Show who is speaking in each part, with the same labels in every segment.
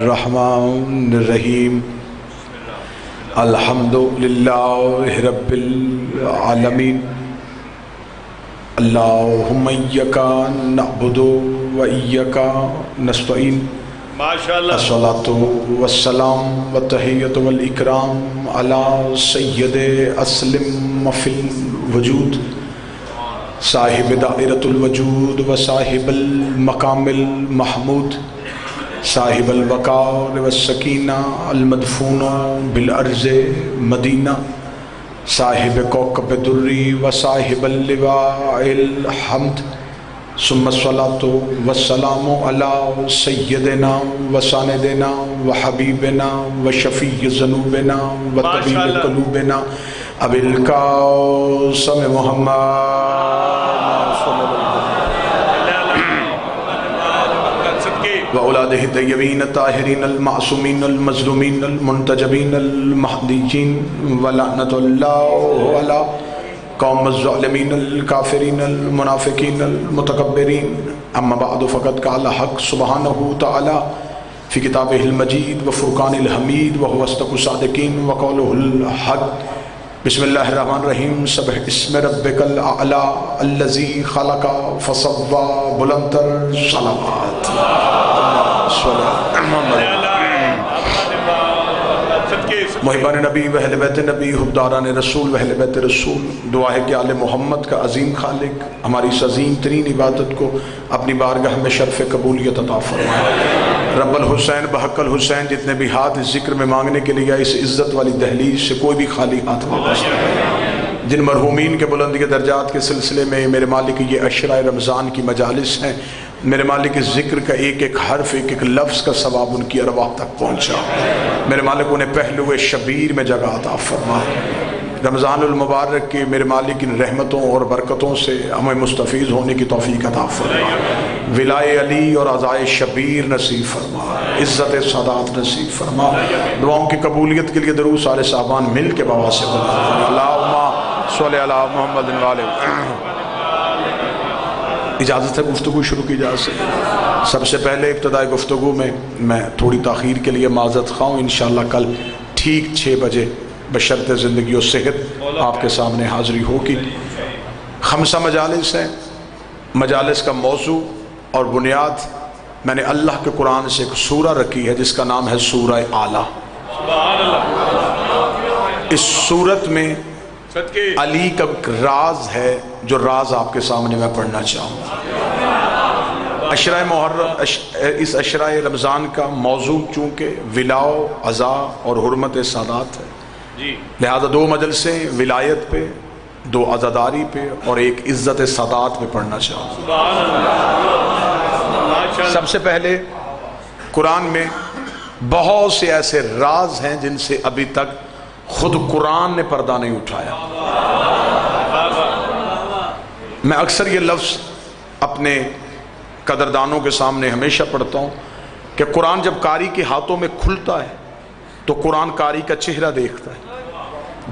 Speaker 1: الرحمن الرحیم الحمدللہ رب العالمین اللہم ایک نعبد و ایک نستعین الصلاة والسلام والتحیۃ والاکرام علی سید اسلم فی الوجود صاحب دائرۃ الوجود و صاحب المقام المحمود صاحب الوقار والسکینہ المدفون بالارض مدینہ صاحب کوكب دری و صاحب اللواء الحمد ثم الصلاة والسلام علی سیدنا و ساندنا و حبیبنا و شفیع ذنوبنا و طبیب قلوبنا ابی القاسم محمد وأولاده الطيبين الطاهرين المعصومين المظلومين المنتجبين المهديين ولعنة الله على قوم الظالمين الكافرين المنافقين المتكبرين أما بعد فقد قال حق سبحانه تعالى في كتابه المجيد وفرقان الحميد وهو أصدق الصادقين وقوله الحق بسم الله الرحمن الرحيم سبح اسم ربك الأعلى الذي خلق فسوى بلندتر صلوات محبان نبی و اہل بیت نبی حبداران رسول و اہل بیت رسول، دعا ہے کہ آل محمد کا عظیم خالق ہماری اس عظیم ترین عبادت کو اپنی بارگاہ میں شرف قبولیت عطا فرمائے۔ رب الحسین بحق الحسین جتنے بھی ہاتھ اس ذکر میں مانگنے کے لیے اس عزت والی دہلیز سے کوئی بھی خالی ہاتھ واپس نہیں۔ جن مرحومین کے بلند کے درجات کے سلسلے میں میرے مالک یہ عشرہ رمضان کی مجالس ہیں، میرے مالک اس ذکر کا ایک ایک حرف ایک ایک لفظ کا ثواب ان کی ارواح تک پہنچا۔ میرے مالک انہیں پہلو شبیر میں جگہ عطا فرما۔ رمضان المبارک کے میرے مالک ان رحمتوں اور برکتوں سے ہمیں مستفیض ہونے کی توفیق عطا فرما۔ ولائے علی اور عزائے شبیر نصیب فرما، عزت سادات نصیب فرما۔ دعاؤں کی قبولیت کے لیے درود سارے صحابان مل کے بابا سے بلند اللہم صلی علی محمد و علی اجازت ہے گفتگو شروع کی جا سکے۔ سب سے پہلے ابتدائی گفتگو میں تھوڑی تاخیر کے لیے معذرت خواہ ہوں۔ انشاءاللہ کل ٹھیک 6 بجے بشرط زندگی و صحت آپ کے سامنے حاضری ہوگی۔ 5 مجالس ہیں۔ مجالس کا موضوع اور بنیاد میں نے اللہ کے قرآن سے ایک سورہ رکھی ہے جس کا نام ہے سورہ اعلیٰ۔ اس سورت میں علی کا راز ہے جو راز آپ کے سامنے میں پڑھنا چاہوں گا۔ عشرہ محرم اس عشرہ رمضان کا موضوع چونکہ ولاء عزا اور حرمت سادات ہے، لہذا 2 مجلسیں ولایت پہ، 2 عزاداری پہ اور ایک عزت سادات پہ پڑھنا چاہوں گا۔ سب سے پہلے قرآن میں بہت سے ایسے راز ہیں جن سے ابھی تک خود قرآن نے پردہ نہیں اٹھایا۔ میں اکثر یہ لفظ اپنے قدردانوں کے سامنے ہمیشہ پڑھتا ہوں کہ قرآن جب قاری کے ہاتھوں میں کھلتا ہے تو قرآن قاری کا چہرہ دیکھتا ہے،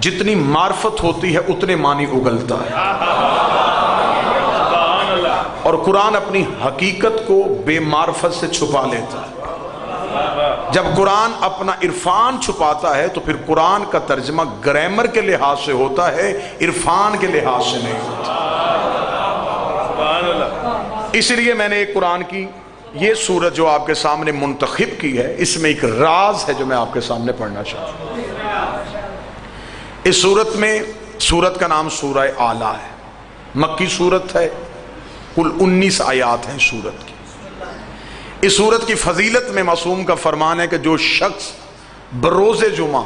Speaker 1: جتنی معرفت ہوتی ہے اتنے معنی اگلتا ہے، اور قرآن اپنی حقیقت کو بے معرفت سے چھپا لیتا ہے۔ جب قرآن اپنا عرفان چھپاتا ہے تو پھر قرآن کا ترجمہ گرامر کے لحاظ سے ہوتا ہے، عرفان کے لحاظ سے نہیں ہوتا۔ اس لیے میں نے ایک قرآن کی یہ سورت جو آپ کے سامنے منتخب کی ہے، اس میں ایک راز ہے جو میں آپ کے سامنے پڑھنا چاہتا ہوں۔ اس سورت میں سورت کا نام سورہ اعلیٰ ہے، مکی سورت ہے، کل 19 آیات ہیں سورت کی۔ اس سورت کی فضیلت میں معصوم کا فرمان ہے کہ جو شخص بروز جمعہ،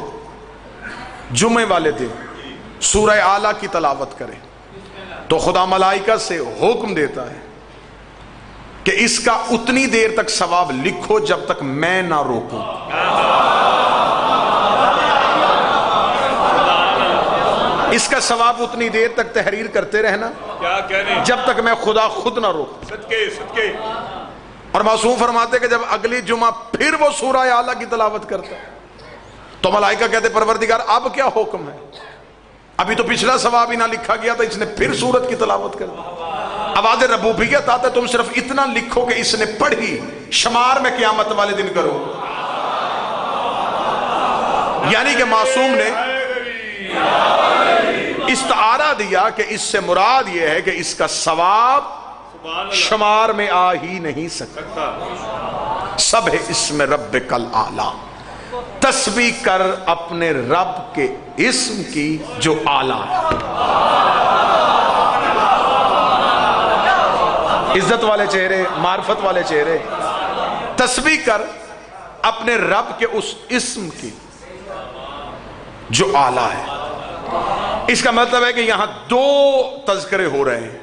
Speaker 1: جمعے والے دن سورہ اعلیٰ کی تلاوت کرے تو خدا ملائکہ سے حکم دیتا ہے کہ اس کا اتنی دیر تک ثواب لکھو جب تک میں نہ روکوں۔ اس کا ثواب اتنی دیر تک تحریر کرتے رہنا جب تک میں خدا خود نہ روکوں۔ اور معصوم فرماتے کہ جب اگلی جمعہ پھر وہ سورہ اعلیٰ کی تلاوت کرتا ہے تو ملائکہ کہتے پروردگار اب کیا حکم ہے، ابھی تو پچھلا ثواب ہی نہ لکھا گیا تھا، اس نے پھر سورت کی تلاوت کر دی۔ آواز ربوبیت آتا ہے، تم صرف اتنا لکھو کہ اس نے پڑھی، شمار میں قیامت والے دن کرو۔ یعنی کہ معصوم نے استعارہ دیا کہ اس سے مراد یہ ہے کہ اس کا ثواب شمار میں آ ہی نہیں سکتا. سب ہے اسم ربک الاعلی، تسبیح کر اپنے رب کے اسم کی جو اعلیٰ ہے. عزت والے چہرے، معرفت والے چہرے، تسبیح کر اپنے رب کے اس اسم کی جو اعلیٰ ہے. اس کا مطلب ہے کہ یہاں دو تذکرے ہو رہے ہیں.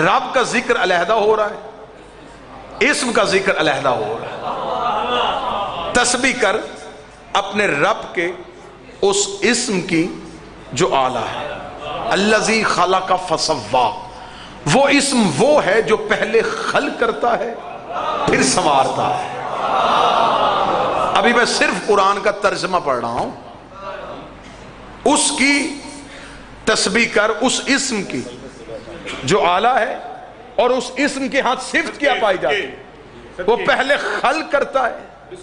Speaker 1: رب کا ذکر علیحدہ ہو رہا ہے، اسم کا ذکر علیحدہ ہو رہا ہے. تسبیح کر اپنے رب کے اس اسم کی جو اعلیٰ ہے. الذی خلق فسوا، وہ اسم وہ ہے جو پہلے خلق کرتا ہے پھر سنوارتا ہے. ابھی میں صرف قرآن کا ترجمہ پڑھ رہا ہوں. اس کی تسبیح کر اس اسم کی جو اعلیٰ ہے، اور اس اسم کی ہاتھ صفت کیا پائی جاتی ہے؟ وہ پہلے خلق کرتا ہے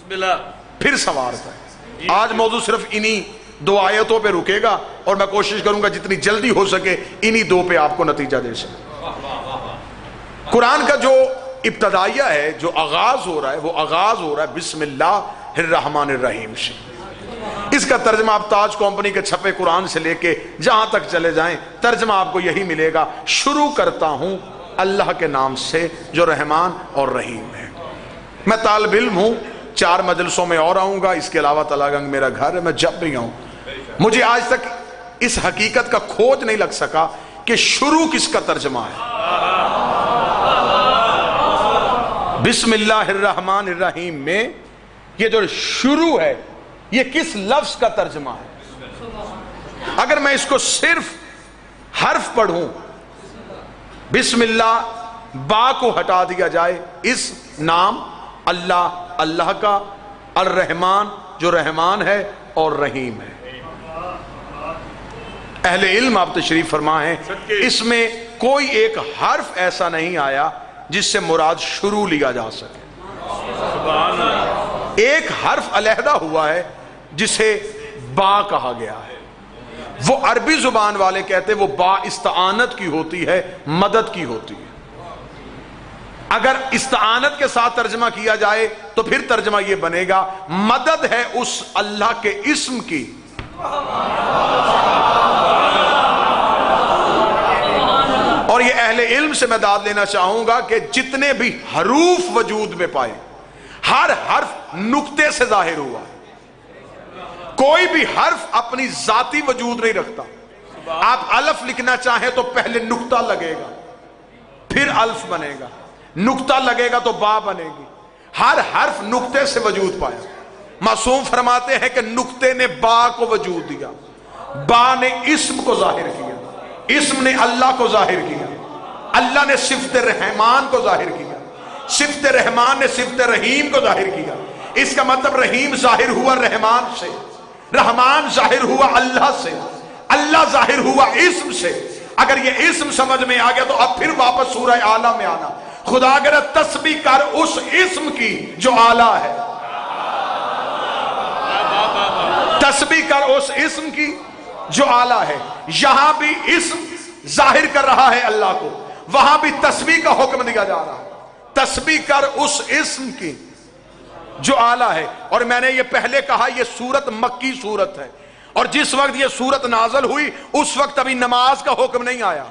Speaker 1: پھر سنوارتا ہے. آج موضوع صرف انہی دو آیتوں پہ رکے گا، اور میں کوشش کروں گا جتنی جلدی ہو سکے انہی دو پہ آپ کو نتیجہ دے سکے. قرآن کا جو ابتدائیہ ہے، جو آغاز ہو رہا ہے، وہ آغاز ہو رہا ہے بسم اللہ الرحمن الرحیم سے. اس کا ترجمہ آپ تاج کمپنی کے چھپے قرآن سے لے کے جہاں تک چلے جائیں ترجمہ آپ کو یہی ملے گا: شروع کرتا ہوں اللہ کے نام سے جو رحمان اور رحیم ہے. میں طالب علم ہوں، 4 مجلسوں میں اور آؤں گا، اس کے علاوہ تلا گنگ میرا گھر ہے. میں جب بھی آؤں مجھے آج تک اس حقیقت کا کھوج نہیں لگ سکا کہ شروع کس کا ترجمہ ہے. بسم اللہ الرحمن الرحیم میں یہ جو شروع ہے یہ کس لفظ کا ترجمہ ہے؟ اگر میں اس کو صرف حرف پڑھوں، بسم اللہ، با کو ہٹا دیا جائے، اس نام اللہ، اللہ کا، الرحمن جو رحمان ہے اور رحیم ہے. اہل علم آپ تشریف فرما ہیں، اس میں کوئی ایک حرف ایسا نہیں آیا جس سے مراد شروع لیا جا سکے. ایک حرف علیحدہ ہوا ہے جسے با کہا گیا ہے. وہ عربی زبان والے کہتے وہ با استعانت کی ہوتی ہے، مدد کی ہوتی ہے. اگر استعانت کے ساتھ ترجمہ کیا جائے تو پھر ترجمہ یہ بنے گا مدد ہے اس اللہ کے اسم کی اور یہ اہل علم سے میں داد لینا چاہوں گا کہ جتنے بھی حروف وجود میں پائے، ہر حرف نقطے سے ظاہر ہوا. کوئی بھی حرف اپنی ذاتی وجود نہیں رکھتا. آپ الف لکھنا چاہیں تو پہلے نقطہ لگے گا، پھر الف بنے گا، نقطہ لگے گا تو با بنے گی. ہر حرف نقطے سے وجود پایا. معصوم فرماتے ہیں کہ نقطے نے با کو وجود دیا، با نے اسم کو ظاہر کیا، اسم نے اللہ کو ظاہر کیا، اللہ نے صفت رحمان کو ظاہر کیا، صفت رحمان نے صفت رحیم کو ظاہر کیا. اس کا مطلب رحیم ظاہر ہوا رحمان سے، رحمان ظاہر ہوا اللہ سے، اللہ ظاہر ہوا اسم سے. اگر یہ اسم سمجھ میں آ گیا تو اب پھر واپس سورہ اعلیٰ میں آنا. خدا اگر تسبیح کر اس اسم کی جو اعلیٰ ہے، تسبیح کر اس اسم کی جو اعلیٰ ہے. یہاں بھی اسم ظاہر کر رہا ہے اللہ کو، وہاں بھی تسبیح کا حکم دیا جا رہا ہے. تسبیح کر اس اسم کی جو اعلیٰ ہے. اور میں نے یہ پہلے کہا یہ سورت مکی سورت ہے، اور جس وقت یہ سورت نازل ہوئی اس وقت ابھی نماز کا حکم نہیں آیا.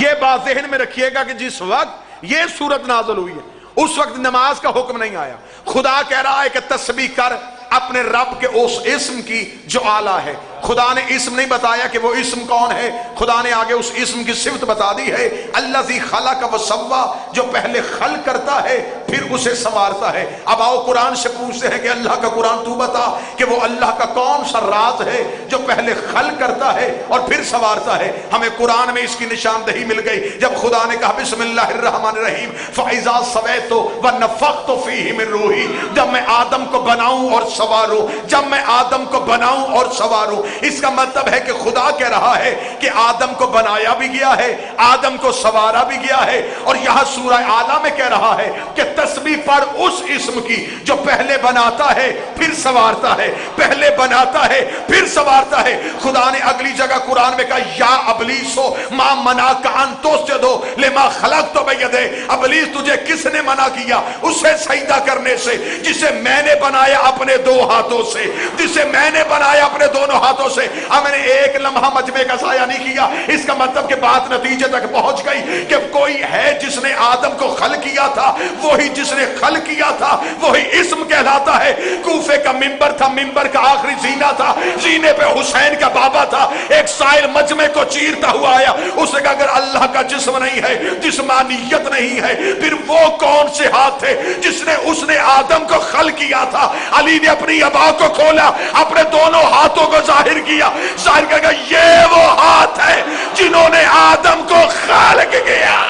Speaker 1: یہ بات ذہن میں رکھیے گا کہ جس وقت یہ سورت نازل ہوئی ہے اس وقت نماز کا حکم نہیں آیا. خدا کہہ رہا ہے کہ تسبیح کر اپنے رب کے اس اسم کی جو اعلیٰ ہے. خدا نے اسم نہیں بتایا کہ وہ اسم کون ہے، خدا نے آگے اس اسم کی صفت بتا دی ہے. الذی خلق وسوا، جو پہلے خلق کرتا ہے پھر اسے سنوارتا ہے. اب آؤ قرآن سے پوچھتے ہیں کہ اللہ کا قرآن تو بتا کہ وہ اللہ کا کون سا راز ہے جو پہلے خلق کرتا ہے اور پھر سنوارتا ہے. ہمیں قرآن میں اس کی نشاندہی مل گئی جب خدا نے کہا بسم اللہ الرحمن الرحیم فَإِذَا سَوَيْتُ وَنَفَخْتُ فِيهِ مِن رُوحِي، جب میں آدم کو بناؤں اور سواروں، جب میں آدم کو بناؤں اور سواروں. اس کا مطلب ہے کہ خدا کہہ رہا ہے کہ آدم کو بنایا بھی گیا ہے، آدم کو سوارا بھی گیا ہے، اور یہاں سورہ اعلیٰ میں کہہ رہا ہے کہ تسبیح پڑھ اس اسم کی جو پہلے بناتا ہے پھر سوارتا ہے، پہلے بناتا ہے پھر سوارتا ہے۔ خدا نے اگلی جگہ قرآن میں کہا یا ابلیسو ما منعک ان تسجد لما خلقت بیدی، ابلیس تجھے کس نے منع کیا اسے سجدہ کرنے سے جسے میں نے بنایا اپنے دو ہاتھوں سے، جسے میں نے بنایا اپنے دونوں ہاتھوں سے۔ اب میں نے ایک لمحہ مجمع کا ضائع نہیں کیا، اس کا مطلب کہ بات نتیجے تک پہنچ گئی کہ کوئی ہے جس نے آدم کو خلق کیا تھا، وہی جس نے خلق کیا تھا وہی اسم کہلاتا ہے۔ کوفے کا منبر تھا، منبر کا آخری زینہ تھا، زینے پہ حسین کا بابا تھا۔ ایک سائل مجمع کو چیرتا ہوا آیا، اس نے کہا اگر اللہ کا جسم نہیں ہے، جسمانیت نہیں ہے، پھر وہ کون سے ہاتھ تھے جس نے آدم کو خلق کیا تھا؟ علی نے اپنی ابا کو کھولا، اپنے دونوں ہاتھوں کو ظاہر کیا، ظاہر کیا کہ یہ وہ ہاتھ ہے جنہوں نے آدم کو خلق کیا۔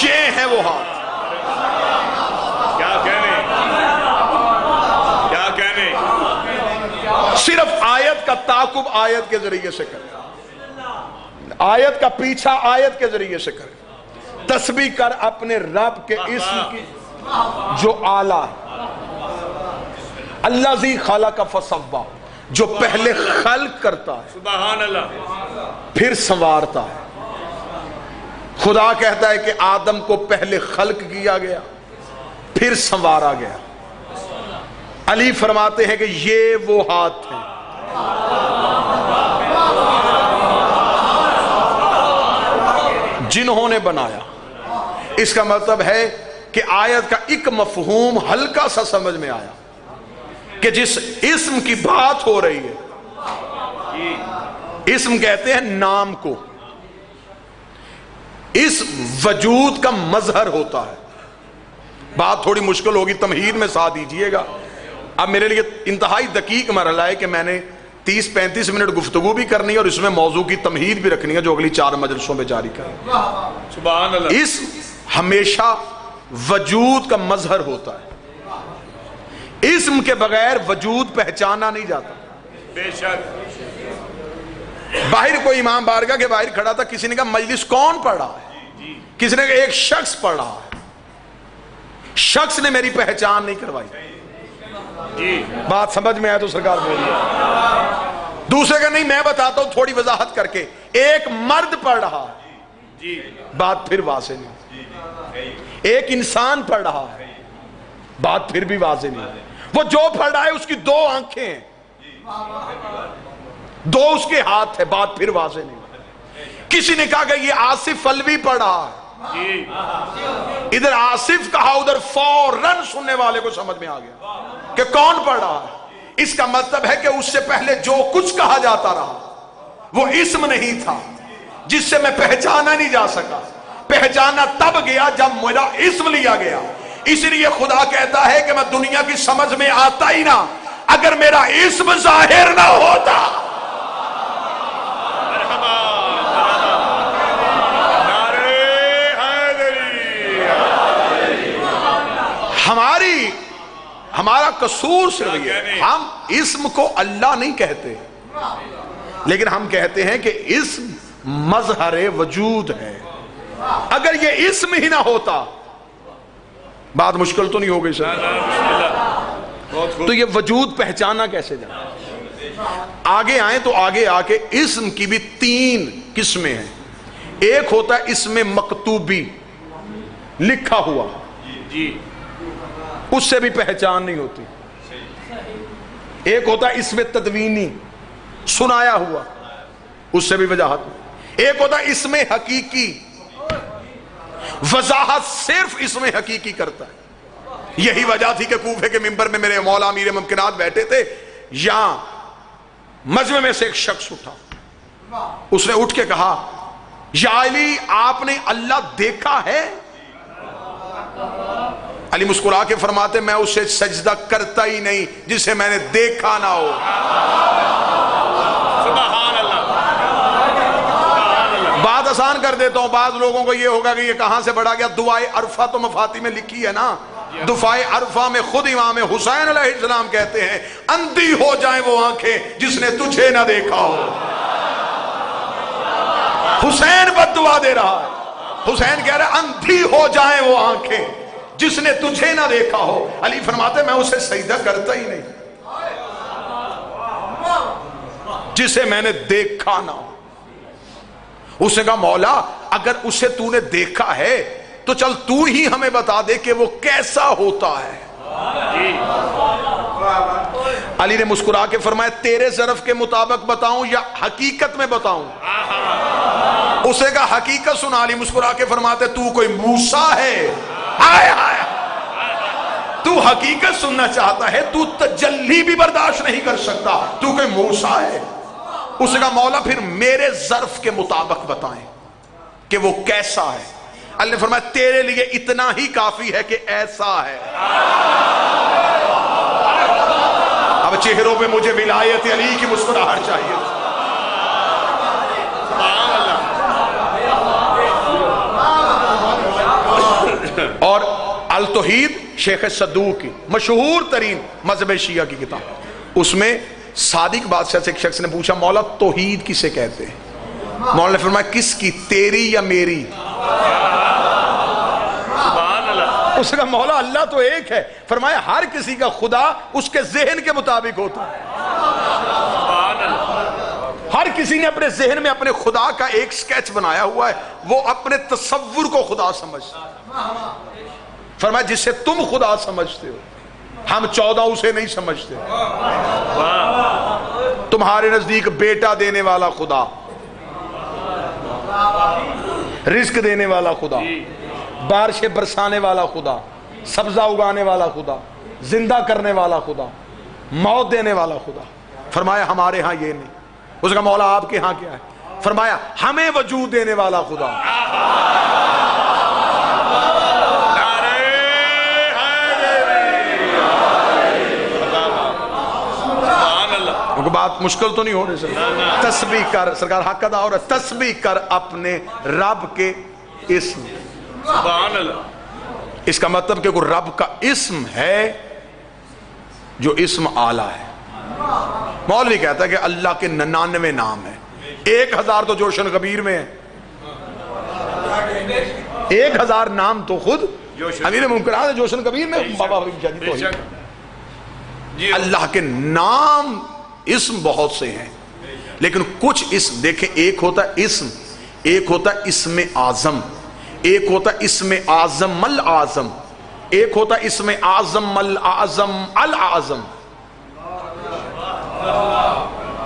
Speaker 1: یہ ہے وہ ہاتھ۔ کیا کہنے صرف آیت کا تعاقب آیت کے ذریعے سے کرے، آیت کا پیچھا آیت کے ذریعے سے کرے۔ تسبیح کر اپنے رب کے اسم کی جو اعلیٰ ہے، الذی خلق فسوی، جو پہلے خلق کرتا ہے
Speaker 2: سبحان اللہ
Speaker 1: پھر سنوارتا ہے۔ خدا کہتا ہے کہ آدم کو پہلے خلق کیا گیا پھر سنوارا گیا۔ علی فرماتے ہیں کہ یہ وہ ہاتھ ہیں جنہوں نے بنایا۔ اس کا مطلب ہے کہ آیت کا ایک مفہوم ہلکا سا سمجھ میں آیا کہ جس اسم کی بات ہو رہی ہے، اسم کہتے ہیں نام کو، اس وجود کا مظہر ہوتا ہے۔ بات تھوڑی مشکل ہوگی، تمہید میں ساتھ دیجئے گا۔ اب میرے لیے انتہائی دقیق مرحلہ ہے کہ میں نے 30-35 منٹ گفتگو بھی کرنی ہے اور اس میں موضوع کی تمہید بھی رکھنی ہے جو اگلی 4 مجلسوں میں جاری کریں۔
Speaker 2: سبحان اللہ۔
Speaker 1: اس ہمیشہ وجود کا مظہر ہوتا ہے، اسم کے بغیر وجود پہچانا نہیں جاتا۔
Speaker 2: بے شک۔
Speaker 1: باہر کوئی امام بارگاہ کے باہر کھڑا تھا، کسی نے کہا مجلس کون پڑھ رہا ہے؟ کسی نے کہا ایک شخص پڑھ رہا ہے۔ شخص نے میری پہچان نہیں کروائی۔
Speaker 2: جی
Speaker 1: بات سمجھ میں آیا تو سرکار بولیے۔ دوسرے کا نہیں، میں بتاتا ہوں تھوڑی وضاحت کر کے، ایک مرد پڑھ رہا ہے،
Speaker 2: جی
Speaker 1: بات پھر واضح نہیں۔ ایک انسان پڑھ رہا ہے، بات پھر بھی واضح نہیں۔ وہ جو پڑھ رہا ہے اس کی 2 آنکھیں ہیں، 2 اس کے ہاتھ ہے، بات پھر واضح نہیں۔ کسی نے کہا کہ یہ آصف الوی پڑھ رہا ہے،
Speaker 2: جی
Speaker 1: ادھر آصف کہا ادھر فوراً سننے والے کو سمجھ میں آ گیا کہ کون پڑھ رہا ہے۔ اس کا مطلب ہے کہ اس سے پہلے جو کچھ کہا جاتا رہا وہ اسم نہیں تھا جس سے میں پہچانا نہیں جا سکا۔ پہچانا تب گیا جب میرا اسم لیا گیا۔ اس لیے خدا کہتا ہے کہ میں دنیا کی سمجھ میں آتا ہی نہ اگر میرا اسم ظاہر نہ ہوتا۔ ہمارا قصور صرف یہ ہے، ہم اسم کو اللہ نہیں کہتے، لیکن ہم کہتے ہیں کہ اسم مظہر وجود ہے۔ اگر یہ اسم ہی نہ ہوتا، بات مشکل تو نہیں ہو گئی سر؟ تو یہ وجود پہچانا کیسے جانا؟ آگے آئیں تو آگے آ کے اسم کی بھی 3 قسمیں ہیں۔ ایک ہوتا ہے اسم مکتوبی، لکھا ہوا،
Speaker 2: جی
Speaker 1: اس سے بھی پہچان نہیں ہوتی۔ ایک ہوتا ہے اسم تدوینی، سنایا ہوا، اس سے بھی وضاحت نہیں۔ ایک ہوتا ہے اسم حقیقی، وضاحت صرف اسم حقیقی کرتا ہے۔ یہی وجہ تھی کہ کوفے کے منبر میں میرے مولا امیر ممکنات بیٹھے تھے، یہاں مجمع میں سے ایک شخص اٹھا، اس نے اٹھ کے کہا یا علی آپ نے اللہ دیکھا ہے؟ علی مسکرا کے فرماتے میں اسے سجدہ کرتا ہی نہیں جسے میں نے دیکھا نہ ہو۔
Speaker 2: سبحان اللہ۔
Speaker 1: بات آسان کر دیتا ہوں. بعض لوگوں کو یہ ہوگا کہ یہ کہاں سے پڑھا گیا. دعائے عرفہ تو مفاتی میں لکھی ہے نا. دعائے عرفہ میں خود امام حسین علیہ السلام کہتے ہیں اندھی ہو جائیں وہ آنکھیں جس نے تجھے نہ دیکھا ہو. حسین بد دعا دے رہا ہے. حسین کہہ رہا ہے اندھی ہو جائیں وہ آنکھیں جس نے تجھے نہ دیکھا ہو. علی فرماتے میں اسے سجدہ کرتا ہی نہیں جسے میں نے دیکھا نہ ہو. اس نے کہا مولا اگر اسے تو نے دیکھا ہے تو چل تو ہی ہمیں بتا دے کہ وہ کیسا ہوتا ہے. علی نے مسکرا کے فرمایا تیرے ظرف کے مطابق بتاؤں یا حقیقت میں بتاؤں. اسے کہا حقیقت سنا. علی مسکرا کے فرماتے تو کوئی موسیٰ ہے. ہائے ہائے تو حقیقت سننا چاہتا ہے, تو تجلی بھی برداشت نہیں کر سکتا, تو کوئی موسیٰ ہے. اس نے کہا مولا پھر میرے ظرف کے مطابق بتائیں کہ وہ کیسا ہے. اللہ نے فرمایا تیرے لیے اتنا ہی کافی ہے کہ ایسا ہے. اب چہروں پہ مجھے ولایت علی کی مسکراہٹ چاہیے. اور التوحید شیخ صدوق کی مشہور ترین مذہب شیعہ کی کتاب, اس میں صادق بادشاہ سے ایک شخص نے پوچھا مولا توحید کسے کہتے ہیں. مولا نے فرمایا کس کی, تیری یا میری. اس نے کہا مولا اللہ تو ایک ہے. فرمایا ہر کسی کا خدا اس کے ذہن کے مطابق ہوتا ہے. ہر کسی نے اپنے ذہن میں اپنے خدا کا ایک سکیچ بنایا ہوا ہے, وہ اپنے تصور کو خدا سمجھتا ہے. فرمایا جسے تم خدا سمجھتے ہو ہم 14 اسے نہیں سمجھتے. تمہارے نزدیک بیٹا دینے والا خدا, رزق دینے والا خدا, بارشیں برسانے والا خدا, سبزہ اگانے والا خدا, زندہ کرنے والا خدا, موت دینے والا خدا. فرمایا ہمارے ہاں یہ نہیں. اس کا مولا آپ کے ہاں کیا ہے. فرمایا ہمیں وجود دینے والا خدا. بات مشکل تو نہیں ہو رہی سر. تسبیح کر, سرکار حق ادا ہو رہا ہے, تسبیح کر اپنے رب کے اسم.
Speaker 2: سبحان اللہ.
Speaker 1: اس کا مطلب کہ کوئی رب کا اسم ہے جو اسم اعلیٰ ہے. مولوی کہتا ہے کہ اللہ کے 99 نام ہیں, 1000 تو جوشن کبیر میں ہے. 1000 نام تو خود امیر ممکنات جوشن کبیر میں. بابا اللہ کے نام اسم بہت سے ہیں, لیکن کچھ اسم دیکھیں, ایک ہوتا ہے اسم, ایک ہوتا ہے اسم اعظم, ایک ہوتا ہے اسم اعظم الاعظم, ایک ہوتا ہے اسم اعظم الاعظم الاعظم.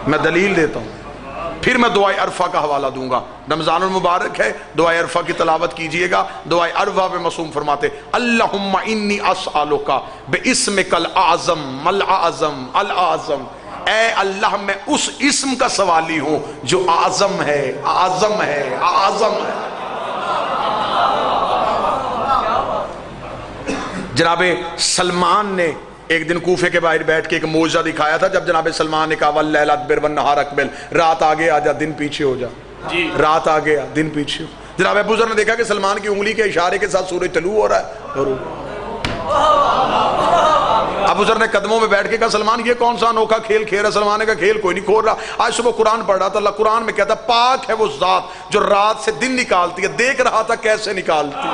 Speaker 1: میں دلیل دیتا ہوں, پھر میں دعائے عرفہ کا حوالہ دوں گا. رمضان المبارک ہے, دعائے عرفہ کی تلاوت کیجئے گا. دعائے عرفہ پہ معصوم فرماتے اللہم انی اسألک باسمک الاعظم الاعظم الاعظم. اے اللہ میں اس اسم کا سوالی ہوں جو اعظم ہے, اعظم ہے, اعظم ہے. جناب سلمان نے ایک دن کوفے کے باہر بیٹھ کے ایک معجزہ دکھایا تھا. جب جناب سلمان نے کہا واللیل ادبر والنہار اقبل, رات آگے آ جا دن پیچھے ہو جا. رات آگے آ دن پیچھے ہو. جناب ابو ذر نے دیکھا کہ سلمان کی انگلی کے اشارے کے ساتھ سورج طلوع ہو رہا ہے. ابو ذر نے قدموں میں بیٹھ کے کہا سلمان یہ کون سا انوکھا کھیل کھیل رہا ہے. سلمان نے کہا کھیل کوئی نہیں کھول رہا. آج صبح قرآن پڑھ رہا تھا, اللہ قرآن میں کہتا پاک ہے وہ ذات جو رات سے دن نکالتی ہے. دیکھ رہا تھا کیسے نکالتی.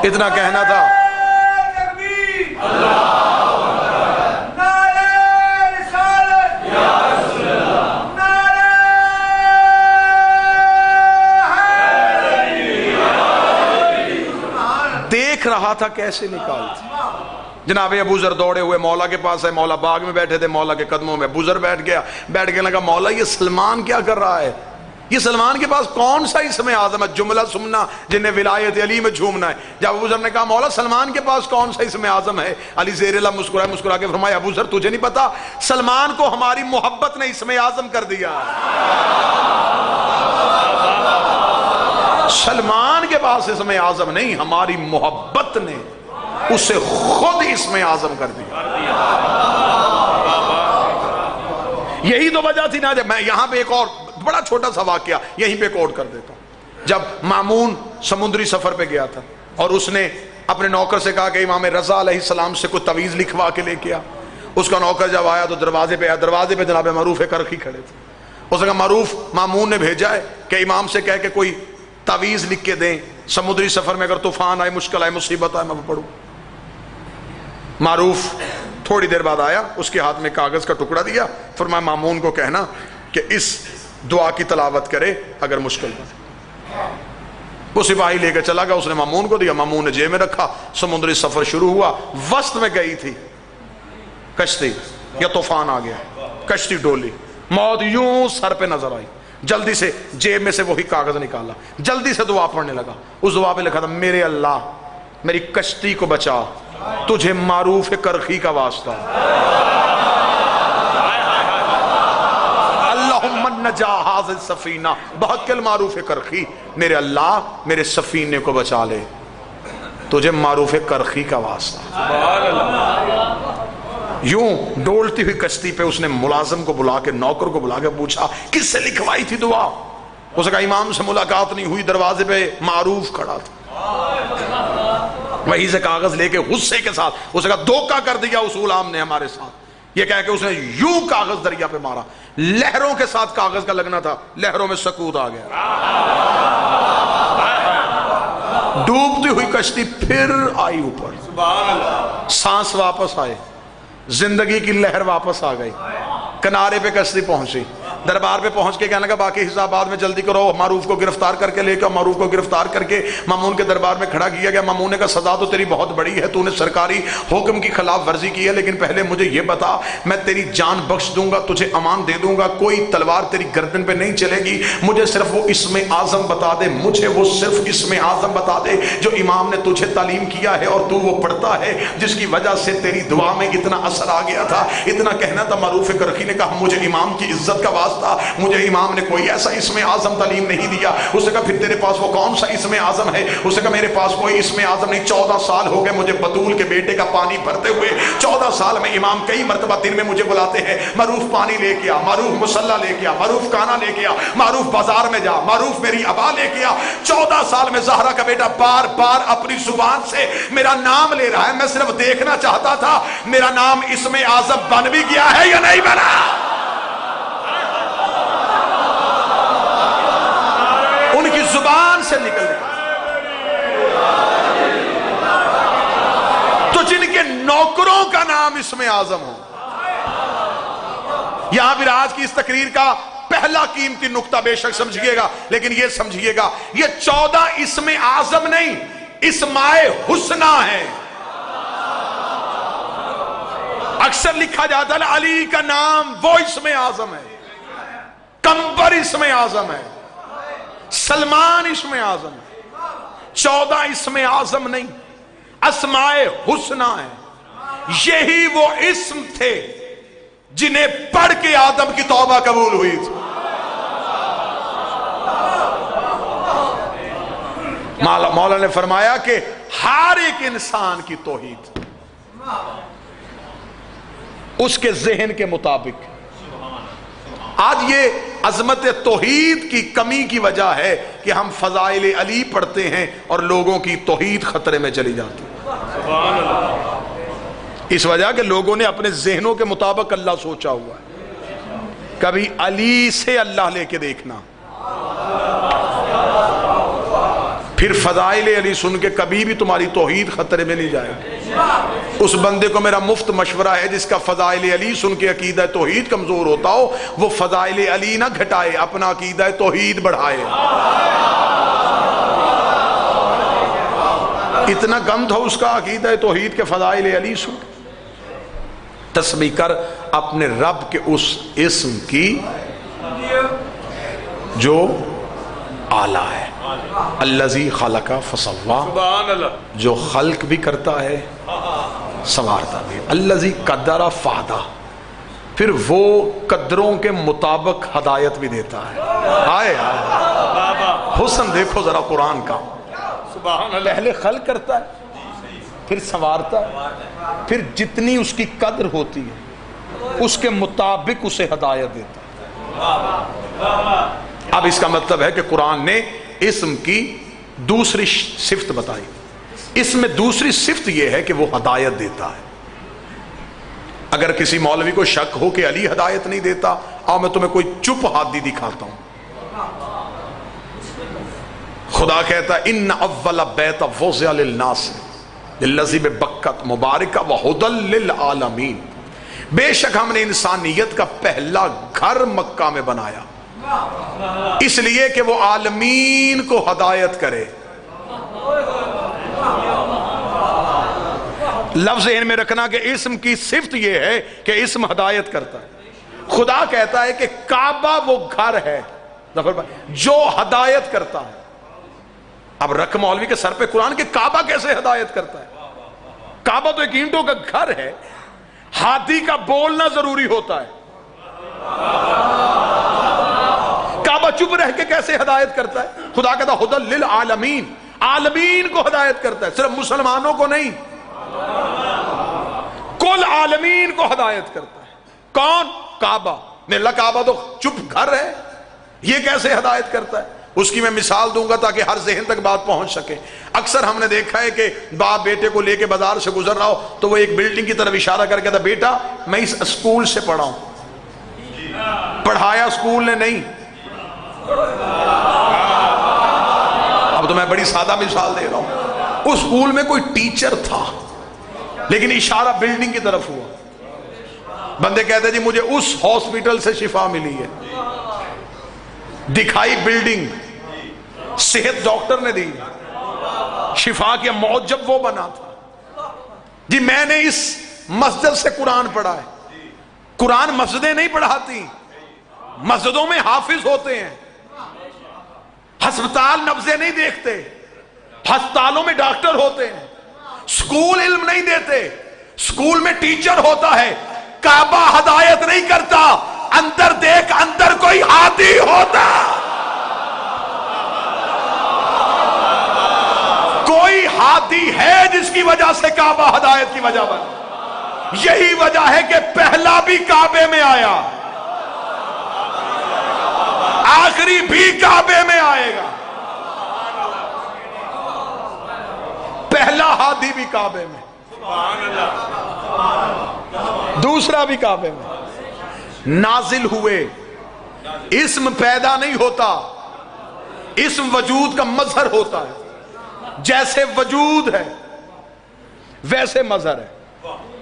Speaker 1: اتنا کہنا تھا. دیکھ رہا تھا کیسے نکالتی. جناب ابو ذر دوڑے ہوئے مولا کے پاس ہے. مولا باغ میں بیٹھے تھے, مولا کے قدموں میں ابو ذر بیٹھ کے لگا مولا یہ سلمان کیا کر رہا ہے. یہ سلمان کے پاس کون سا اسم اعظم ہے. جملہ سننا جنہیں ولایت علی میں جھومنا ہے. جب ابو ذر نے کہا مولا سلمان کے پاس کون سا اسم اعظم ہے. علی زیر اللہ مسکرا کے فرمایا ابو ذر تجھے نہیں پتا, سلمان کو ہماری محبت نے اسم اعظم کر دیا. سلمان کے پاس اسم اعظم نہیں, ہماری محبت نے اسے خود اسم اعظم کر دیا. یہی تو وجہ تھی نا. جب میں یہاں پہ ایک اور بڑا چھوٹا سا واقعہ یہیں پہ کوٹ کر دیتا ہوں. جب مامون سمندری سفر پہ گیا تھا اور اس نے اپنے نوکر سے کہا کہ امام رضا علیہ السلام سے کوئی تعویذ لکھوا کے لے کے آ. اس کا نوکر جب آیا تو دروازے پہ آیا, دروازے پہ جناب معروف کرخی کھڑے تھے. اس نے کہا معروف مامون نے بھیجا ہے کہ امام سے کہہ کہ کوئی تعویذ لکھ کے دیں, سمندری سفر میں اگر طوفان آئے, مشکل آئے, مصیبت آئے, میں پڑھوں. معروف تھوڑی دیر بعد آیا, اس کے ہاتھ میں کاغذ کا ٹکڑا دیا, فرمایا مامون کو کہنا کہ اس دعا کی تلاوت کرے اگر مشکل بنے. وہ سپاہی لے کے چلا گیا, اس نے مامون کو دیا, مامون نے جیب میں رکھا. سمندری سفر شروع ہوا, وسط میں گئی تھی کشتی, یا طوفان آ گیا, کشتی ڈولی, موت یوں سر پہ نظر آئی. جلدی سے جیب میں سے وہی کاغذ نکالا, جلدی سے دعا پڑھنے لگا. اس دعا پہ لکھا تھا میرے اللہ میری کشتی کو بچا, تجھے معروف کرخی کا واسطہ. اللہم نجا حاضر سفینہ بحق معروف کرخی, میرے اللہ میرے سفینے کو بچا لے, تجھے معروف کرخی کا واسطہ. یوں ڈولتی ہوئی کشتی پہ اس نے ملازم کو بلا کے, نوکر کو بلا کے پوچھا کس سے لکھوائی تھی دعا؟ اس نے کہا امام سے ملاقات نہیں ہوئی, دروازے پہ معروف کھڑا تھا. وہیں سے کاغذ لے کے غصے کے ساتھ اس نے کہا دھوکہ کر دیا اصول عام نے ہمارے ساتھ. یہ کہہ کے اس نے یوں کاغذ دریا پہ مارا, لہروں کے ساتھ کاغذ کا لگنا تھا, لہروں میں سکوت آ گیا. ڈوبتی ہوئی کشتی پھر آئی اوپر, سانس واپس آئے, زندگی کی لہر واپس آ گئی. کنارے پہ کشتی پہنچی, دربار پہ پہنچ کے کہنے لگا باقی حساب بعد میں جلدی کرو, معروف کو گرفتار کر کے لے کے. معروف کو گرفتار کر کے مامون کے دربار میں کھڑا کیا گیا. مامون نے کہا سزا تو تیری بہت بڑی ہے, تو نے سرکاری حکم کی خلاف ورزی کی ہے, لیکن پہلے مجھے یہ بتا, میں تیری جان بخش دوں گا, تجھے امان دے دوں گا, کوئی تلوار تیری گردن پہ نہیں چلے گی, مجھے صرف وہ اسم اعظم بتا دے, مجھے وہ صرف اسم اعظم بتا دے جو امام نے تجھے تعلیم کیا ہے اور تو وہ پڑھتا ہے, جس کی وجہ سے تیری دعا میں اتنا اثر آ گیا تھا. اتنا کہنا تھا. معروف کرخی نے کہا مجھے امام کی عزت کا واسطہ, مجھے امام نے کوئی ایسا اسم اعظم تعلیم نہیں دیا. اس نے کہا پھر تیرے پاس وہ کون سا اسم اعظم ہے؟ اس نے کہا میرے پاس کوئی اسم اعظم نہیں. 14 سال ہو گئے مجھے بطول کے بیٹے کا پانی بھرتے ہوئے. 14 سال میں امام کئی مرتبہ دن میں مجھے بلاتے ہیں, معروف پانی لے کے آ, معروف مصلی لے کے آ, معروف کانا لے کے آ, معروف بازار میں جا, معروف میری ابا لے کے آ. 14 سال میں زہرا کا بیٹا بار بار اپنی زبان سے میرا نام لے رہا ہے. میں صرف دیکھنا چاہتا تھا میرا نام اسم اعظم بن بھی گیا ہے یا نہیں بنا. ان کی زبان سے نکل گیا. تو جن کے نوکروں کا نام اسم اعظم ہو. یہاں پھر آج کی اس تقریر کا پہلا قیمتی نقطہ بے شک سمجھیے گا, لیکن یہ سمجھیے گا یہ 14 اسم اعظم نہیں, اسماء حسنہ ہے. اکثر لکھا جاتا ہے علی کا نام وہ اسم اعظم ہے, کمبر اسم اعظم ہے, سلمان اسم اعظم ہے. 14 اسم اعظم نہیں, اسماء حسنہ ہے. یہی وہ اسم تھے جنہیں پڑھ کے آدم کی توبہ قبول ہوئی تھی. مولا نے فرمایا کہ ہر ایک انسان کی توحید اس کے ذہن کے مطابق. آج یہ عظمت توحید کی کمی کی وجہ ہے کہ ہم فضائل علی پڑھتے ہیں اور لوگوں کی توحید خطرے میں چلی جاتی ہے. اس وجہ کہ لوگوں نے اپنے ذہنوں کے مطابق اللہ سوچا ہوا ہے. کبھی علی سے اللہ لے کے دیکھنا, پھر فضائل علی سن کے کبھی بھی تمہاری توحید خطرے میں نہیں جائے گی. اس بندے کو میرا مفت مشورہ ہے جس کا فضائل علی سن کے عقیدہ توحید کمزور ہوتا ہو, وہ فضائل علی نہ گھٹائے, اپنا عقیدہ توحید بڑھائے. اتنا گند ہو اس کا عقیدہ توحید کے فضائل علی سن. تسبیح کر اپنے رب کے اس اسم کی جو اعلیٰ ہے. الذی خلق فسوا,
Speaker 2: سبحان اللہ,
Speaker 1: جو خلق بھی کرتا ہے سنوارتا بھی. الذی قدر فہدی, پھر وہ قدروں کے مطابق ہدایت بھی دیتا ہے. آئے حسن دیکھو ذرا قرآن کا.
Speaker 2: سبحان اللہ.
Speaker 1: پہلے خلق کرتا ہے, پھر سنوارتا ہے, پھر جتنی اس کی قدر ہوتی ہے اس کے مطابق اسے ہدایت دیتا ہے۔ اب اس کا مطلب ہے کہ قرآن نے اسم کی دوسری صفت بتائی۔ اس میں دوسری صفت یہ ہے کہ وہ ہدایت دیتا ہے۔ اگر کسی مولوی کو شک ہو کہ علی ہدایت نہیں دیتا، آؤ میں تمہیں کوئی چپ ہادی دکھاتا ہوں۔ خدا کہتا ہے ان اول بیت وضع للناس للذی ببکۃ مبارکہ وہدی للعالمین، بے شک ہم نے انسانیت کا پہلا گھر مکہ میں بنایا اس لیے کہ وہ عالمین کو ہدایت کرے۔ لفظ ذہن میں رکھنا کہ اسم کی صفت یہ ہے کہ اسم ہدایت کرتا ہے۔ خدا کہتا ہے کہ کعبہ وہ گھر ہے جو ہدایت کرتا ہے۔ اب رکھ مولوی کے سر پہ قرآن کہ کعبہ کیسے ہدایت کرتا ہے؟ کعبہ تو ایک اینٹوں کا گھر ہے، ہاتھی کا بولنا ضروری ہوتا ہے۔ کعبہ چپ رہ کے کیسے ہدایت کرتا ہے؟ خدا کہتا ہے ہدی للعالمین، عالمین کو ہدایت کرتا ہے، صرف مسلمانوں کو نہیں، کل عالمین کو ہدایت کرتا ہے۔ کون؟ کعبہ۔ اللہ کعبہ تو چپ گھر ہے، یہ کیسے ہدایت کرتا ہے؟ اس کی میں مثال دوں گا تاکہ ہر ذہن تک بات پہنچ سکے۔ اکثر ہم نے دیکھا ہے کہ باپ بیٹے کو لے کے بازار سے گزر رہا ہو تو وہ ایک بلڈنگ کی طرف اشارہ کر کے کہتا بیٹا میں اس اسکول سے پڑھا ہوں۔ پڑھایا اسکول نے نہیں۔ اب تو میں بڑی سادہ مثال دے رہا ہوں، اس اسکول میں کوئی ٹیچر تھا لیکن اشارہ بلڈنگ کی طرف ہوا۔ بندے کہتے جی مجھے اس ہاسپٹل سے شفا ملی ہے، دکھائی بلڈنگ، صحت ڈاکٹر نے دی، شفا کے موجب وہ بنا تھا۔ جی میں نے اس مسجد سے قرآن پڑھا ہے۔ قرآن مسجدیں نہیں پڑھاتی، مسجدوں میں حافظ ہوتے ہیں۔ ہسپتال نبضیں نہیں دیکھتے، ہسپتالوں میں ڈاکٹر ہوتے ہیں۔ سکول علم نہیں دیتے، سکول میں ٹیچر ہوتا ہے۔ کعبہ ہدایت نہیں کرتا، اندر دیکھ اندر کوئی ہاتھی ہوتا، کوئی ہاتھی ہے جس کی وجہ سے کعبہ ہدایت کی وجہ بنا۔ یہی وجہ ہے کہ پہلا بھی کعبے میں آیا، آخری بھی کعبے میں آئے گا، پہلا ہاتھی بھی کعبے میں، دوسرا بھی کعبے میں۔ نازل ہوئے، اسم پیدا نہیں ہوتا، اسم وجود کا مظہر ہوتا ہے۔ جیسے وجود ہے ویسے مظہر ہے۔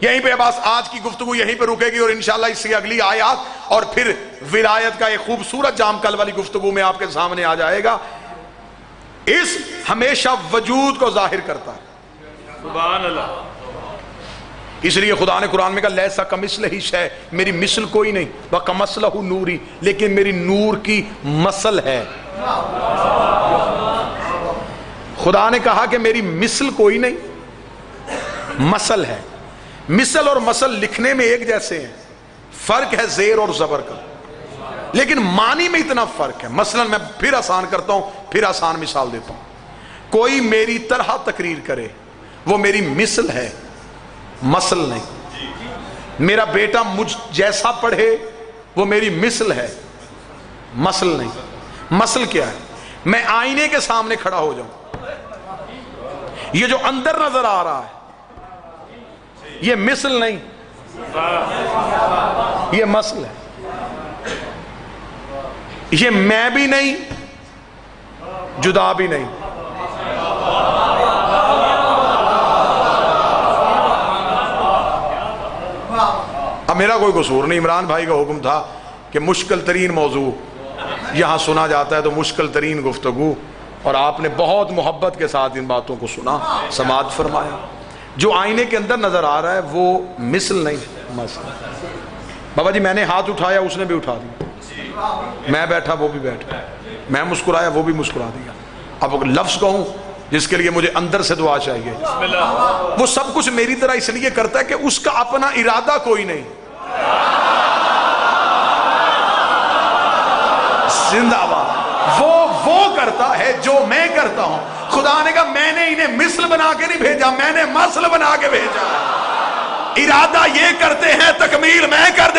Speaker 1: یہیں پہ بس آج کی گفتگو یہیں پہ رکے گی اور انشاءاللہ اس سے اگلی آیات اور پھر ولایت کا ایک خوبصورت جام کل والی گفتگو میں آپ کے سامنے آ جائے گا۔ اسم ہمیشہ وجود کو ظاہر کرتا ہے۔
Speaker 2: سبحان اللہ۔
Speaker 1: اس لیے خدا نے قرآن میں کہا لیسا کمثلہ شیء، میری مثل کوئی نہیں، وکمثلہ نوری، لیکن میری نور کی مثل ہے۔ خدا نے کہا کہ میری مثل کوئی نہیں، مثل ہے۔ مثل اور مثل لکھنے میں ایک جیسے ہیں، فرق ہے زیر اور زبر کا، لیکن معنی میں اتنا فرق ہے۔ مثلا میں پھر آسان کرتا ہوں، پھر آسان مثال دیتا ہوں۔ کوئی میری طرح تقریر کرے وہ میری مثل ہے، مثل نہیں۔ میرا بیٹا مجھ جیسا پڑھے وہ میری مثل ہے، مثل نہیں۔ مثل کیا ہے؟ میں آئینے کے سامنے کھڑا ہو جاؤں، یہ جو اندر نظر آ رہا ہے یہ مثل نہیں، یہ مثل ہے۔ یہ میں بھی نہیں، جدا بھی نہیں۔ اب میرا کوئی قصور نہیں، عمران بھائی کا حکم تھا کہ مشکل ترین موضوع یہاں سنا جاتا ہے تو مشکل ترین گفتگو، اور آپ نے بہت محبت کے ساتھ ان باتوں کو سنا، سماعت فرمایا۔ جو آئینے کے اندر نظر آ رہا ہے وہ مثل نہیں، مثل۔ بابا جی میں نے ہاتھ اٹھایا اس نے بھی اٹھا دیا، میں بیٹھا وہ بھی بیٹھا، میں مسکرایا وہ بھی مسکرا دیا۔ اب لفظ کہوں جس کے لیے مجھے اندر سے دعا چاہیے، وہ سب کچھ میری طرح اس لیے کرتا ہے کہ اس کا اپنا ارادہ کوئی نہیں۔ زندہ باد۔ وہ کرتا ہے جو میں کرتا ہوں۔ خدا نے کہا میں نے انہیں مثل بنا کے نہیں بھیجا، میں نے مثل بنا کے بھیجا۔ ارادہ یہ کرتے ہیں، تکمیل میں کر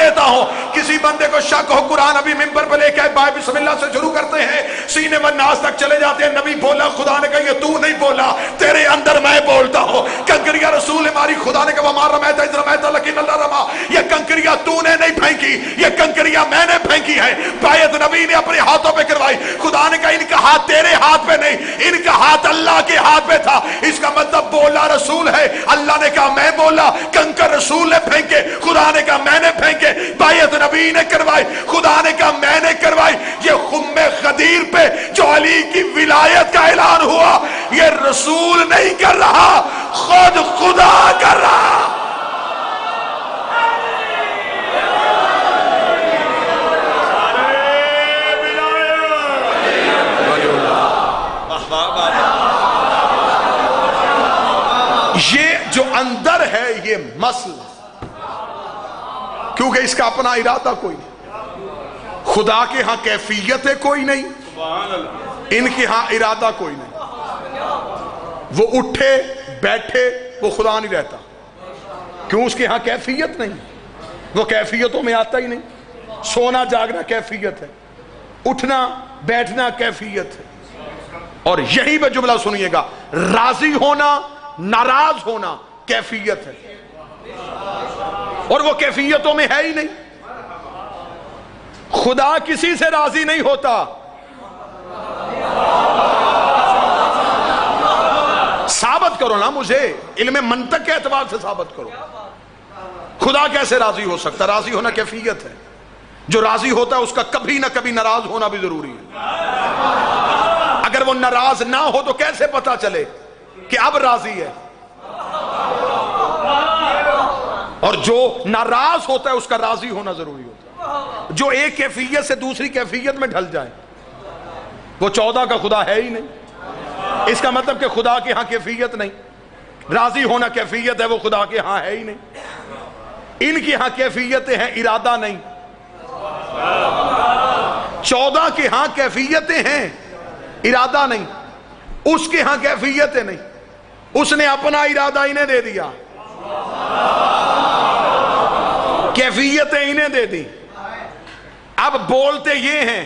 Speaker 1: بندے کو شک ہو قرآن ابھی ممبر پہ لے کے آئے بائے بسم اللہ سے شروع کرتے ہیں سینے والناس تک چلے جاتے ہیں نبی بولا خدا نے کہا یہ تو نہیں بولا تیرے اندر میں بولتا ہوں کنکریاں رسول نے ماری خدا نے کہا وما رمیت اذ رمیت لیکن اللہ رما یہ کنکریاں تو نے نہیں پھینکی یہ کنکریاں میں نے پھینکی ہے بیعت نبی نے اپنے ہاتھوں پہ کروائی خدا نے کہا ان کا ہاتھ تیرے ہاتھ پہ نہیں ان کا ہاتھ اللہ کے ہاتھ پہ تھا اس کا مطلب بولا رسول ہے اللہ نے کہا میں بولا کنکر رسول نے پھینکے خدا نے کہا میں نے پھینکے بیعت نبی نے کروائی خدا نے کہا میں نے کروائی یہ خم خدیر پہ جو علی کی ولایت کا اعلان ہوا یہ رسول نہیں کر رہا خود خدا کر رہا یہ جو اندر ہے یہ مسئلہ کیونکہ اس کا اپنا ارادہ کوئی نہیں خدا کے ہاں کیفیت کوئی نہیں ان کے ہاں ارادہ کوئی نہیں وہ اٹھے بیٹھے وہ خدا نہیں رہتا کیوں اس کے ہاں کیفیت نہیں وہ کیفیتوں میں آتا ہی نہیں سونا جاگنا کیفیت ہے اٹھنا بیٹھنا کیفیت ہے اور یہی پہ جملہ سنیے گا راضی ہونا ناراض ہونا کیفیت ہے اور وہ کیفیتوں میں ہے ہی نہیں خدا کسی سے راضی نہیں ہوتا ثابت کرو نا مجھے علم منطق کے اعتبار سے ثابت کرو خدا کیسے راضی ہو سکتا راضی ہونا کیفیت ہے جو راضی ہوتا ہے اس کا کبھی نہ کبھی ناراض ہونا بھی ضروری ہے اگر وہ ناراض نہ ہو تو کیسے پتا چلے کہ اب راضی ہے اور جو ناراض ہوتا ہے اس کا راضی ہونا ضروری ہوتا ہے جو ایک کیفیت سے دوسری کیفیت میں ڈھل جائے وہ 14 کا خدا ہے ہی نہیں اس کا مطلب کہ خدا کے ہاں کیفیت نہیں راضی ہونا کیفیت ہے وہ خدا کے ہاں ہے ہی نہیں ان کی ہاں کیفیتیں ہیں ارادہ نہیں 14 کے ہاں کیفیتیں ہیں ارادہ نہیں اس کے ہاں کیفیتیں نہیں اس نے اپنا ارادہ انہیں دے دیا کیفیتیں انہیں دے دی اب بولتے یہ ہیں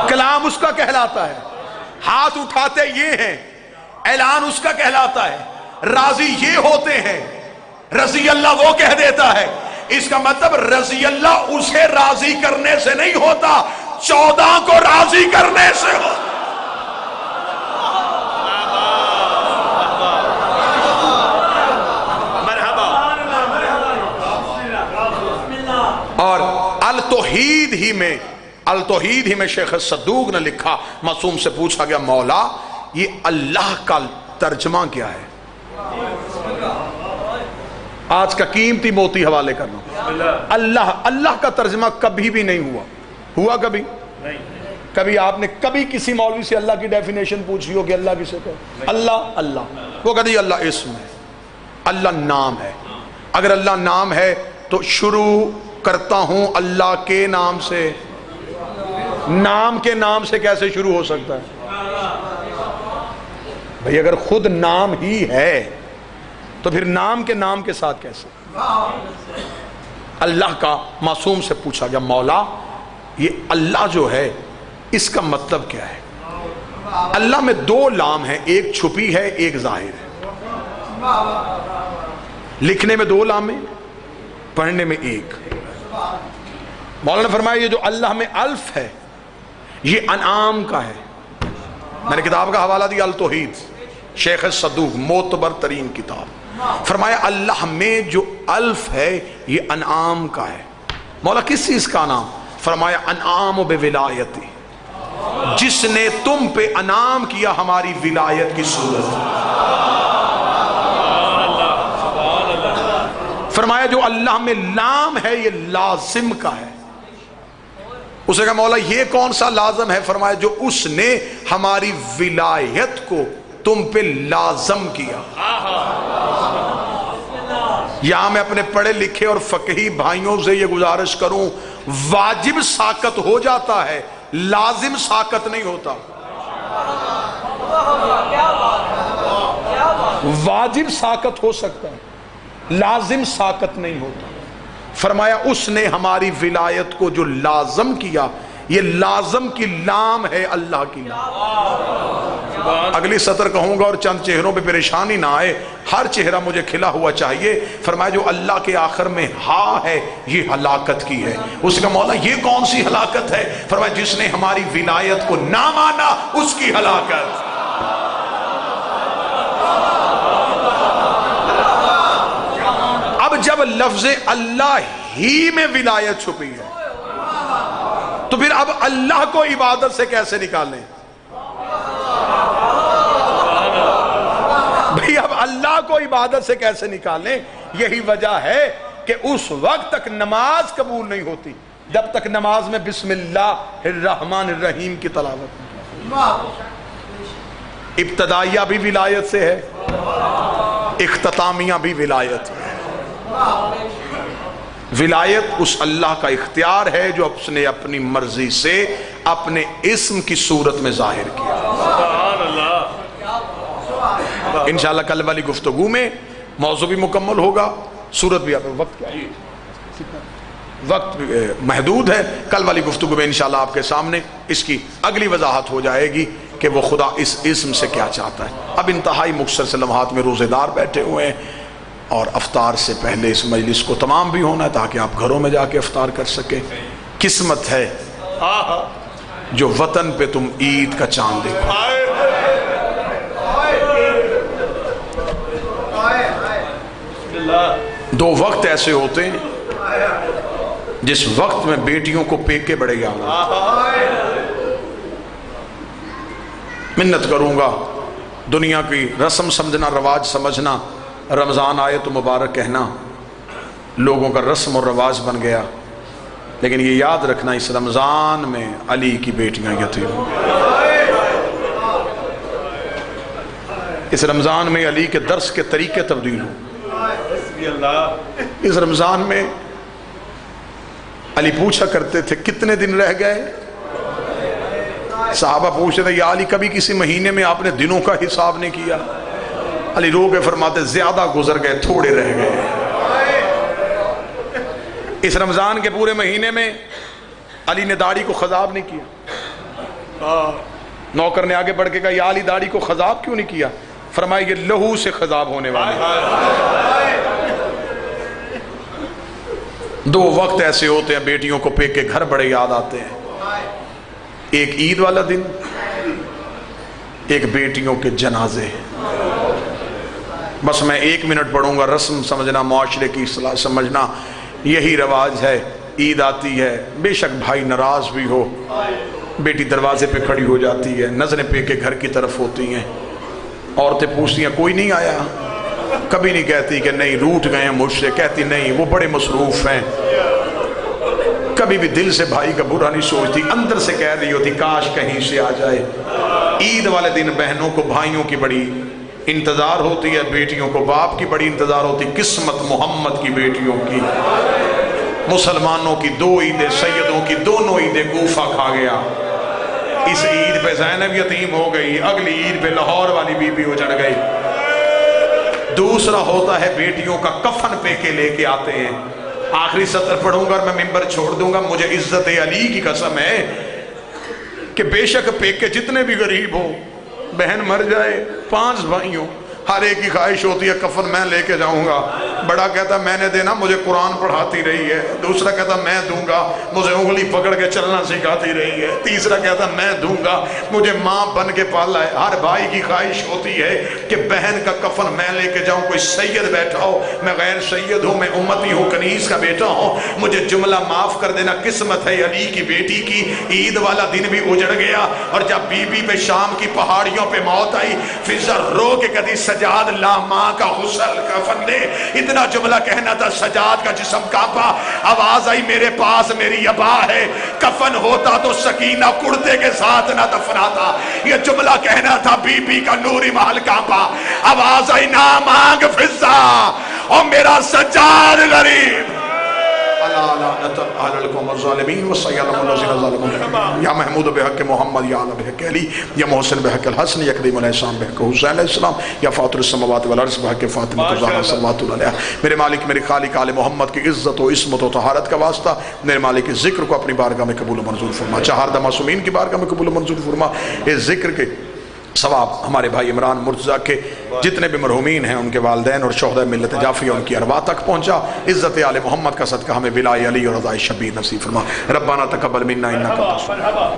Speaker 1: کلام اس کا کہلاتا ہے ہاتھ اٹھاتے یہ ہیں اعلان اس کا کہلاتا ہے راضی یہ ہوتے ہیں رضی اللہ وہ کہہ دیتا ہے اس کا مطلب رضی اللہ اسے راضی کرنے سے نہیں ہوتا 14 کو راضی کرنے سے ہوتا اور التوحید ہی میں شیخ صدوق نے لکھا معصوم سے پوچھا گیا مولا یہ اللہ کا ترجمہ کیا ہے آج کا قیمتی موتی حوالے کرنا اللہ کا ترجمہ کبھی بھی نہیں ہوا کبھی کبھی آپ نے کبھی کسی مولوی سے اللہ کی ڈیفینیشن پوچھی ہو کہ اللہ کسے کہے اللہ وہ کہتے اللہ اسم ہے اللہ نام ہے اگر اللہ نام ہے تو شروع کرتا ہوں اللہ کے نام سے نام کے نام سے کیسے شروع ہو سکتا ہے بھئی اگر خود نام ہی ہے تو پھر نام کے نام کے ساتھ کیسے اللہ کا معصوم سے پوچھا گیا مولا یہ اللہ جو ہے اس کا مطلب کیا ہے اللہ میں 2 لام ہیں ایک چھپی ہے ایک ظاہر ہے لکھنے میں 2 لام ہیں پڑھنے میں 1 مولانا نے فرمایا یہ جو اللہ میں الف ہے یہ انعام کا ہے میں نے کتاب کا حوالہ دیا التوحید شیخ صدوق معتبر ترین کتاب فرمایا اللہ میں جو الف ہے یہ انعام کا ہے مولا کس چیز کا نام فرمایا انعام بولایتی جس نے تم پہ انعام کیا ہماری ولایت کی صورت فرمایا جو اللہ میں لام ہے یہ لازم کا ہے اسے کہا مولا یہ کون سا لازم ہے فرمایا جو اس نے ہماری ولایت کو تم پہ لازم کیا یہاں میں اپنے پڑھے لکھے اور فقہی بھائیوں سے یہ گزارش کروں واجب ساقط ہو جاتا ہے لازم ساقط نہیں ہوتا واجب ساقط ہو سکتا ہے لازم ساقط نہیں ہوتا فرمایا اس نے ہماری ولایت کو جو لازم کیا، یہ لازم کی لام ہے اللہ کی لام۔ اگلی سطر کہوں گا اور چند چہروں پہ پریشانی نہ آئے، ہر چہرہ مجھے کھلا ہوا چاہیے۔ فرمایا جو اللہ کے آخر میں ہاں ہے یہ ہلاکت کی ہے۔ اس کا مولا یہ کون سی ہلاکت ہے؟ فرمایا جس نے ہماری ولایت کو نہ مانا اس کی ہلاکت۔ اب جب لفظ اللہ ہی میں ولایت چھپی ہے تو پھر اب اللہ کو عبادت سے کیسے نکالیں؟ بھئی اب اللہ کو عبادت سے کیسے نکالیں؟ یہی وجہ ہے کہ اس وقت تک نماز قبول نہیں ہوتی جب تک نماز میں بسم اللہ الرحمن الرحیم کی تلاوت نہیں۔ ابتدائیہ بھی ولایت سے ہے، اختتامیہ بھی ولایت ہے۔ ولایت اس اللہ کا اختیار ہے جو اس نے اپنی مرضی سے اپنے اسم کی صورت میں ظاہر کیا۔ انشاءاللہ کل والی گفتگو میں موضوع بھی مکمل ہوگا، صورت بھی۔ وقت کیا ہے؟ وقت محدود ہے، کل والی گفتگو میں انشاءاللہ آپ کے سامنے اس کی اگلی وضاحت ہو جائے گی کہ وہ خدا اس اسم سے کیا چاہتا ہے۔ اب انتہائی مختصر سے لمحات میں روزے دار بیٹھے ہوئے ہیں اور افطار سے پہلے اس مجلس کو تمام بھی ہونا ہے تاکہ آپ گھروں میں جا کے افطار کر سکیں۔ قسمت ہے جو وطن پہ تم عید کا چاند دیکھو۔ دو وقت ایسے ہوتے ہیں جس وقت میں بیٹیوں کو پیکے بڑے یاد آتے ہیں۔ منت کروں گا، دنیا کی رسم سمجھنا، رواج سمجھنا، رمضان آئے تو مبارک کہنا لوگوں کا رسم اور رواج بن گیا، لیکن یہ یاد رکھنا اس رمضان میں علی کی بیٹیاں یتیم، اس رمضان میں علی کے درس کے طریقے تبدیل ہوں، اس رمضان میں علی پوچھا کرتے تھے کتنے دن رہ گئے؟ صحابہ پوچھتے تھے یا علی کبھی کسی مہینے میں آپ نے دنوں کا حساب نہیں کیا؟ علی رو کے فرماتے زیادہ گزر گئے تھوڑے رہ گئے۔ اس رمضان کے پورے مہینے میں علی نے داڑھی کو خضاب نہیں کیا۔ نوکر نے آگے بڑھ کے کہا یا علی داڑھی کو خضاب کیوں نہیں کیا؟ فرمایا یہ لہو سے خضاب ہونے والا۔ دو وقت ایسے ہوتے ہیں بیٹیوں کو پیک کے گھر بڑے یاد آتے ہیں، ایک عید والا دن، ایک بیٹیوں کے جنازے۔ بس میں 1 منٹ پڑھوں گا، رسم سمجھنا، معاشرے کی اصلاح سمجھنا، یہی رواج ہے۔ عید آتی ہے، بے شک بھائی ناراض بھی ہو، بیٹی دروازے پہ کھڑی ہو جاتی ہے، نظریں پہ کے گھر کی طرف ہوتی ہیں، عورتیں پوچھتی ہیں کوئی نہیں آیا؟ کبھی نہیں کہتی کہ نہیں روٹھ گئے ہیں مجھ سے، کہتی نہیں وہ بڑے مصروف ہیں۔ کبھی بھی دل سے بھائی کا برا نہیں سوچتی، اندر سے کہہ رہی ہوتی کاش کہیں سے آ جائے۔ عید والے دن بہنوں کو بھائیوں کی بڑی انتظار ہوتی ہے، بیٹیوں کو باپ کی بڑی انتظار ہوتی۔ قسمت محمد کی بیٹیوں کی، مسلمانوں کی 2 عیدیں، سیدوں کی دونوں عیدیں کوفہ کھا گیا۔ اس عید پہ زینب یتیم ہو گئی، اگلی عید پہ لاہور والی بی بی اجڑ گئی۔ دوسرا ہوتا ہے بیٹیوں کا کفن پہ کے لے کے آتے ہیں۔ آخری سطر پڑھوں گا اور میں ممبر چھوڑ دوں گا، مجھے عزت علی کی قسم ہے کہ بے شک پیکے جتنے بھی غریب ہو، بہن مر جائے، 5 بھائیوں، ہر ایک کی خواہش ہوتی ہے کفن میں لے کے جاؤں گا۔ بڑا کہتا میں نے دینا، مجھے قرآن پڑھاتی رہی ہے۔ دوسرا کہتا میں دوں گا، مجھے انگلی پکڑ کے چلنا سکھاتی رہی ہے۔ تیسرا کہتا میں دوں گا، مجھے ماں بن کے پالا ہے۔ ہر بھائی کی خواہش ہوتی ہے کہ بہن کا کفن میں لے کے جاؤں۔ کوئی سید بیٹھا ہو، میں غیر سید ہوں، میں امتی ہوں، کنیز کا بیٹا ہوں، مجھے جملہ معاف کر دینا۔ قسمت ہے علی کی بیٹی کی، عید والا دن بھی اجڑ گیا۔ اور جب بی بی پہ شام کی پہاڑیوں پہ موت آئی، فضا رو کے کہتی سجاد لا ماں کا غسل کفن دے۔ اتنا جملہ کہنا تھا، سجاد کا جسم کانپا، آواز آئی میرے پاس میری ابا ہے، کفن ہوتا تو سکینہ کرتے کے ساتھ نہ دفناتا۔ یہ جملہ کہنا تھا، بی بی کا نوری محل کانپا، آواز آئی نہ مانگ فضا اور میرا سجاد غریب۔ ولا لعنت علی القوم الظالمین وسيعلم الذين ظلموا یا محمود بحق محمد یا علی بحق علی یا محسن بحق الحسن یا قدیم الاحسان بحق حسین علیہ السلام یا فاطر السماوات والارض بحق فاطمہ الزہرا صلوات اللہ علیہا۔ میرے مالک میرے خالق آل محمد کی عزت و عصمت و طہارت کا واسطہ میرے مالک کے ذکر کو اپنی بارگاہ میں قبول و منظور فرما، چہاردہ معصومین کی بارگاہ میں قبول و منظور فرما۔ اس ذکر کے ثواب ہمارے بھائی عمران مرتضیٰ کے جتنے بھی مرحومین ہیں ان کے والدین اور شہداء ملت جعفریہ ان کی ارواح تک پہنچا۔ عزت آل محمد کا صدقہ ہمیں ولائے علی اور رضا شبیر نصیب فرما۔ ربنا تقبل منا انک